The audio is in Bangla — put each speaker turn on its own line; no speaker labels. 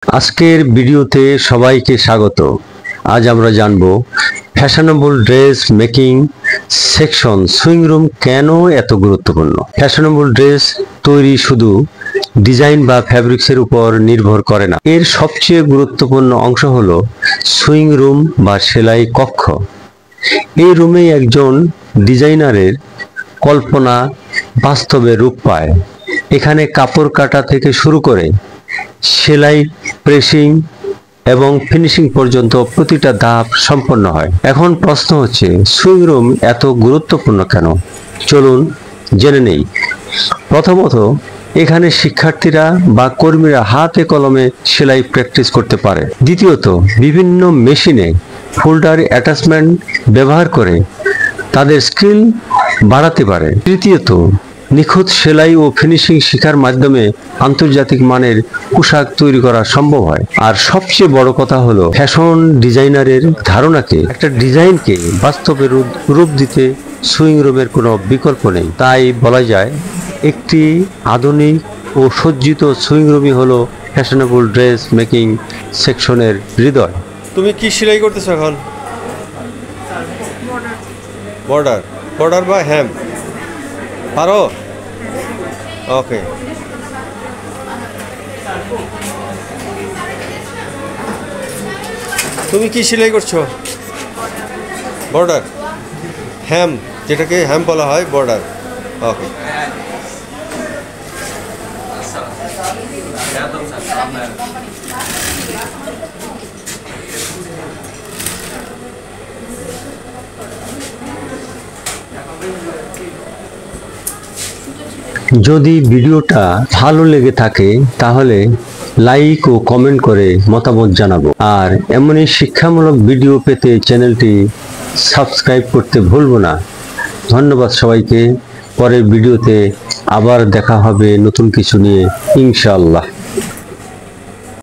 আজকের ভিডিওতে সবাইকে স্বাগত। আজ আমরা জানব fashionable dress making section swing room কেন এত গুরুত্বপূর্ণ। ফ্যাশনেবল ড্রেস তৈরি শুধু ডিজাইন বা ফ্যাব্রিক্সের উপর নির্ভর করে না, এর সবচেয়ে গুরুত্বপূর্ণ অংশ হলো সুইং রুম বা সেলাই কক্ষ। এই রুমে একজন ডিজাইনারের কল্পনা বাস্তবে রূপ পায়। এখানে কাপড় কাটা থেকে শুরু করে সেলাই, প্রেসিং এবং ফিনিশিং পর্যন্ত প্রতিটা ধাপ সম্পন্ন হয়। এখন প্রশ্ন হচ্ছে, সুইং রুম এত গুরুত্বপূর্ণ কেন? চলুন জেনে নেই। প্রথমত, এখানে শিক্ষার্থীরা বা কর্মীরা হাতে কলমে সেলাই প্র্যাকটিস করতে পারে। দ্বিতীয়ত, বিভিন্ন মেশিনে ফোল্ডার অ্যাটাচমেন্ট ব্যবহার করে তাদের স্কিল বাড়াতে পারে। তৃতীয়ত, নিখুঁত সেলাই ও ফিনিশিং শেখার মাধ্যমে আন্তর্জাতিক মানের পোশাক তৈরি করা সম্ভব হয়। আর সবচেয়ে বড় কথা হলো, ফ্যাশন ডিজাইনারের ধারণাকে, একটা ডিজাইনকে বাস্তবে রূপ দিতে সুইং রুমের কোনো বিকল্প নেই। তাই বলা যায়, একটি আধুনিক ও সজ্জিত সুইং রুমই হলো ফ্যাশনেবল ড্রেস মেকিং সেকশনের হৃদয়।
তুমি কি সেলাই করতেছো এখন? বর্ডার বর্ডার বা হ্যাম পারো? ওকে। তুমি কি সেলাই করছো? বর্ডার হ্যাম, যেটাকে হ্যাম বলা হয়, বর্ডার। ওকে।
যদি ভিডিওটা ভালো লেগে থাকে তাহলে লাইক ও কমেন্ট করে মতামত জানাবো। আর এমনই শিক্ষামূলক ভিডিও পেতে চ্যানেলটি সাবস্ক্রাইব করতে ভুলবো না। ধন্যবাদ সবাইকে। পরের ভিডিওতে আবার দেখা হবে নতুন কিছু নিয়ে, ইনশাআল্লাহ।